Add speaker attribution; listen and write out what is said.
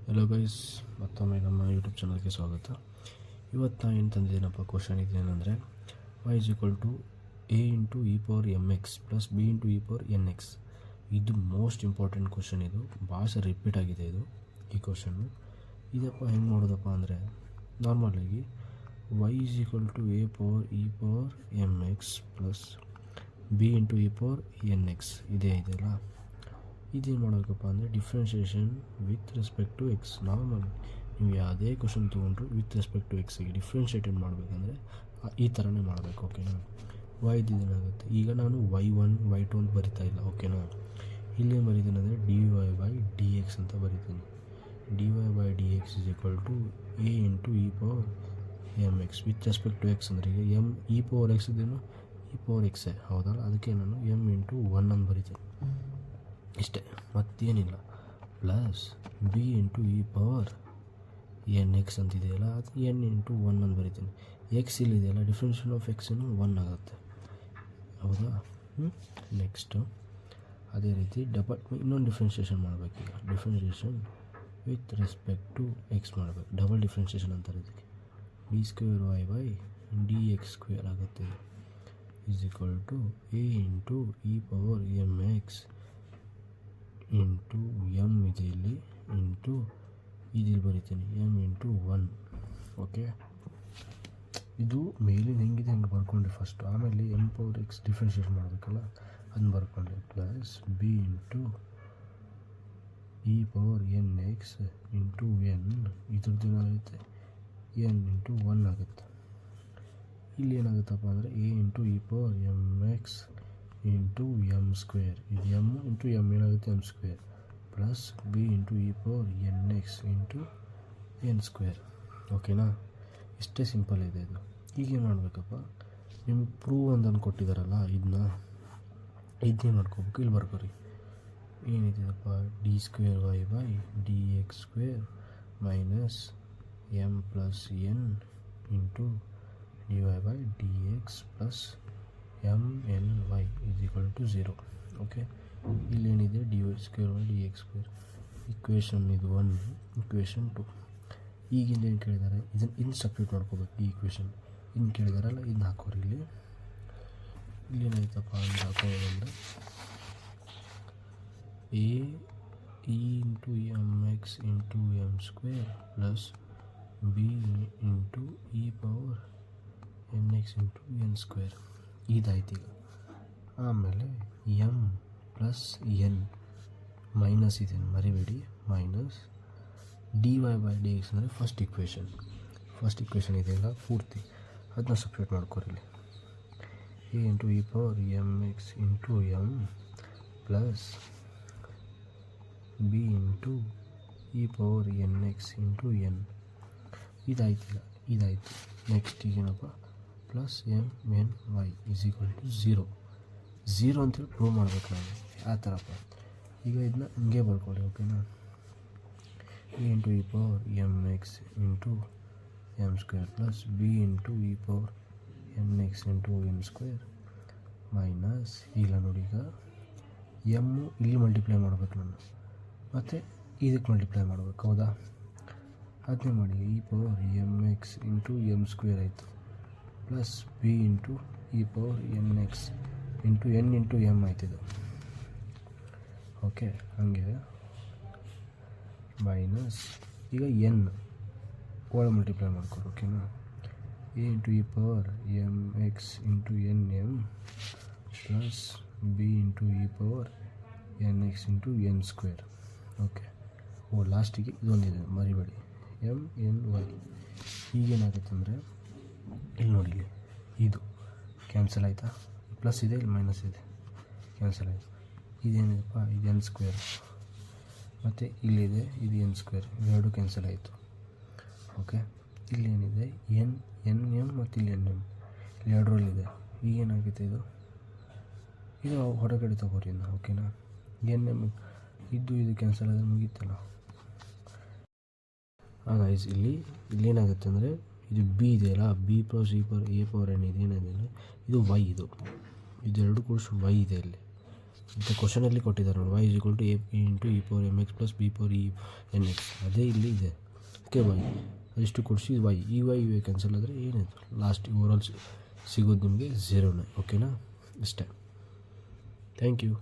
Speaker 1: Hello guys, ಮತ್ತೊಮ್ಮೆ ನಮ್ಮ YouTube ಚಾನಲ್ಗೆ ಸ್ವಾಗತ. ಇವತ್ತು ನಾನು ಏನು ತಂದಿದ್ದೀನಪ್ಪ, question ಇದೇನೆಂದರೆ y is equal to a into e power mx plus b into e power nx. ಇದು ಮೋಸ್ಟ್ ಇಂಪಾರ್ಟೆಂಟ್ ಕ್ವಶನ್. ಇದು ಭಾಳ ರಿಪೀಟ್ ಆಗಿದೆ ಈ ಕ್ವಶನ್ನು. ಇದಪ್ಪ ಹೆಂಗೆ ಮಾಡೋದಪ್ಪ ಅಂದರೆ, ನಾರ್ಮಲಾಗಿ y is equal to a power e power mx plus b into e power nx ಇದೆಯಲ್ಲ, ಇದೇನು ಮಾಡಬೇಕಪ್ಪ ಅಂದರೆ differentiation with respect to x. Normal ನೀವು ಯಾವುದೇ ಕ್ವಶನ್ ತೊಗೊಂಡ್ರು ವಿತ್ ರೆಸ್ಪೆಕ್ಟ್ ಟು ಎಕ್ಸಿಗೆ ಡಿಫ್ರೆನ್ಷಿಯೇಟೆಡ್ ಮಾಡಬೇಕಂದ್ರೆ ಈ ಥರನೇ ಮಾಡಬೇಕು. ಓಕೆನಾ? ಏನಾಗುತ್ತೆ, ಈಗ ನಾನು y1 y2 ಅಂತ ಬರಿತಾ ಇಲ್ಲ. ಓಕೆನಾ? ಇಲ್ಲೇನು ಬರೀತೀನಿ ಅಂದರೆ dy/dx ಅಂತ ಬರಿತೀನಿ. dy/dx is equal to a into e power mx with respect to x. ಅಂದರೆ ಈಗ e ಪವರ್ ಎಕ್ಸ್ ಇದೇನು e ಪವರ್ ಎಕ್ಸೇ ಹೌದಲ್ಲ, ಅದಕ್ಕೆ ನಾನು m ಇಂಟು 1 ಅಂತ ಬರಿತೀನಿ. ಇಷ್ಟೇ, ಮತ್ತೇನಿಲ್ಲ. Plus B into E power N X ಅಂತಿದೆಯಲ್ಲ, ಅದು ಎನ್ ಇಂಟು 1 ಅಂತ ಬರಿತೀನಿ. ಎಕ್ಸ್ ಇಲ್ಲಿದೆಯಲ್ಲ, ಡಿಫ್ರೆನ್ಷಿಯಲ್ ಆಫ್ ಎಕ್ಸನ್ನು 1 ಆಗುತ್ತೆ. ಹೌದಾ? ನೆಕ್ಸ್ಟು ಅದೇ ರೀತಿ ಇನ್ನೊಂದು ಡಿಫ್ರೆನ್ಷಿಯೇಷನ್ ಮಾಡಬೇಕೀಗ. Differentiation with respect to X ಮಾಡಬೇಕು. ಡಬಲ್ ಡಿಫ್ರೆನ್ಷಿಯೇಷನ್ ಅಂತಾರೆ ಇದಕ್ಕೆ. D square Y by D X square ಆಗುತ್ತೆ. Is equal to A into E power M X into M ಇದೆ ಇಲ್ಲಿ, ಇಂಟು ಇದಿಲ್ಲಿ ಬರಿತೀನಿ ಎಮ್ ಇಂಟು 1. ಓಕೆ, ಇದು ಮೇಲಿನ ಹೆಂಗಿದೆ ಹಂಗೆ ಬರ್ಕೊಂಡೆ ಫಸ್ಟು, ಆಮೇಲೆ ಎಮ್ ಪವರ್ ಎಕ್ಸ್ ಡಿಫ್ರೆನ್ಷಿಯೇಟ್ ಮಾಡಬೇಕಲ್ಲ, ಅದನ್ನ ಬರ್ಕೊಂಡೆ. Plus B into E power N X into N, ಇದ್ರದ್ದು ಏನಾಗುತ್ತೆ ಎನ್ ಇಂಟು 1 ಆಗುತ್ತೆ. ಇಲ್ಲಿ ಏನಾಗುತ್ತಪ್ಪ ಅಂದರೆ A into E power M X into M square, ಇದು ಎಮ್ ಇಂಟು ಎಮ್ ಏನಾಗುತ್ತೆ M square, plus B into E power N X into N square. ಓಕೆನಾ? ಇಷ್ಟೇ ಸಿಂಪಲ್ ಇದೆ ಇದು. ಈಗೇನು ಮಾಡಬೇಕಪ್ಪ, ನಿಮ್ಗೆ ಪ್ರೂವ್ ಅಂತ ಕೊಟ್ಟಿದ್ದಾರಲ್ಲ, ಇದನ್ನೇ ಮಾಡ್ಕೋಬೇಕು. ಇಲ್ಲಿ ಬರ್ಕೋರಿ, ಏನಿದೆಯಪ್ಪ, D square Y by D X square minus M plus N into D Y by D X plus M N Y is equal to 0. Okay, ಇಲ್ಲೇನಿದೆ D Y square by D X square. Equation ಇದು 1, equation 2. ಈಗಿಂದ ಏನು ಕೇಳಿದ್ದಾರೆ, ಇದನ್ನು substitute ಮಾಡ್ಕೋಬೇಕು. ಈ equation ಇನ್ನು ಕೇಳಿದಾರಲ್ಲ, ಇದನ್ನ ಹಾಕೋರಿ. ಇಲ್ಲೇನಾಯ್ತಪ್ಪ ಅಂತ ಹಾಕೋದಂದ್ರೆ A E into M X into M square plus B into E power N X into N square ಇದಾಯ್ತು ಈಗ. ಆಮೇಲೆ ಎಮ್ ಪ್ಲಸ್ ಎನ್ ಮೈನಸ್ ಇದೆ ಮರಿಬೇಡಿ, minus D Y by D X ಅಂದರೆ ಫಸ್ಟ್ ಇಕ್ವೇಷನ್ ಇದೆಯಲ್ಲ ಪೂರ್ತಿ, ಅದನ್ನ ಸಬ್ಸ್ಟಿಟ್ಯೂಟ್ ಮಾಡ್ಕೊರಿ. A into E power M X into M plus B into E power N X into N ಇದಾಯ್ತು. ನೆಕ್ಸ್ಟ್ ಈಗೇನಪ್ಪ, plus M N Y is equal to 0 ಅಂತೇಳಿ prove ಮಾಡ್ಬೇಕು ನಾವು. ಆ ಥರಪ್ಪ. ಈಗ ಇದನ್ನ ಹಿಂಗೆ ಬರ್ಕೊಳ್ಳಿ. ಓಕೆನಾ? A into E power M X into M square plus B into E power N X into M square minus, ಈಗ ನೋಡಿ, ಈಗ ಎಮ್ಮು ಇಲ್ಲಿ ಮಲ್ಟಿಪ್ಲೈ ಮಾಡ್ಬೇಕು ನಾನು, ಮತ್ತು ಇದಕ್ಕೆ ಮಲ್ಟಿಪ್ಲೈ ಮಾಡ್ಬೇಕು. ಹೌದಾ? ಅದನ್ನೇ ಮಾಡಿ. E power M X into M square ಆಯಿತು, plus B into E power N X into N into M ಆಯ್ತಿದ್ದು. ಓಕೆ, ಹಾಗೆ ಮೈನಸ್ ಈಗ ಎನ್ ಒಳ ಮಲ್ಟಿಪ್ಲೈ ಮಾಡ್ಕೊರು. ಓಕೆನಾ? A into E power M X into N M plus B into E power N X into N square. Okay, ಲಾಸ್ಟಿಗೆ ಇದೊಂದಿದೆ ಮರಿಬೇಡಿ, M N Y. ಈಗೇನಾಗುತ್ತೆ ಅಂದರೆ ಇಲ್ಲಿ ನೋಡಿ, ಇದು ಕ್ಯಾನ್ಸಲ್ ಆಯಿತಾ, ಪ್ಲಸ್ ಇದೆ ಇಲ್ಲಿ ಮೈನಸ್ ಇದೆ, ಕ್ಯಾನ್ಸಲ್ ಆಯಿತು. ಇದೇನಿದೆಪ್ಪ, ಇದು ಎನ್ ಸ್ಕ್ವೇರ್, ಮತ್ತು ಇಲ್ಲಿದೆ ಇದು ಎನ್ ಸ್ಕ್ವೇರ್, ಇವೆರಡು ಕ್ಯಾನ್ಸಲ್ ಆಯಿತು. ಓಕೆ, ಇಲ್ಲೇನಿದೆ ಎನ್ ಎಮ್ ಮತ್ತು ಇಲ್ಲಿ ಎನ್ ಎಮ್, ಇಲ್ಲಿ ಎರಡರಲ್ಲಿದೆ. ಈಗೇನಾಗುತ್ತೆ, ಇದು ಹೊರಗಡೆ ತಗೋರಿ ಇನ್ನು. ಓಕೆನಾ? ಎನ್ ಎಮ್ ಇದು ಕ್ಯಾನ್ಸಲ್ ಆದರೆ ಮುಗೀತಲ್ಲ. ಆಗ ಇಲ್ಲೇನಾಗುತ್ತೆ ಅಂದರೆ, ಇದು ಬಿ ಇದೆಯಲ್ಲ, B plus A power N ಇದೇನಿದೆ, ಇದು ವೈ. ಇದೆರಡು ಕೂಡ ವೈ ಇದೆ ಇಲ್ಲಿ. ಮತ್ತು ಕ್ವಶನಲ್ಲಿ ಕೊಟ್ಟಿದ್ದಾರೆ ನೋಡಿ, y = a into e power mx plus b power e nx. ಅದೇ ಇಲ್ಲಿ ಇದೆ. ಓಕೆ, y ಅದಿಷ್ಟು ಕೊಡಿಸಿ y, ಈ y ಕ್ಯಾನ್ಸಲ್ ಆದರೆ ಏನಾಯಿತು, ಲಾಸ್ಟ್ ಓವರಾಲ್ ಸಿಗೋದು ನಿಮಗೆ 0ನೇ. ಓಕೆನಾ, ಇಷ್ಟೇ. Thank you.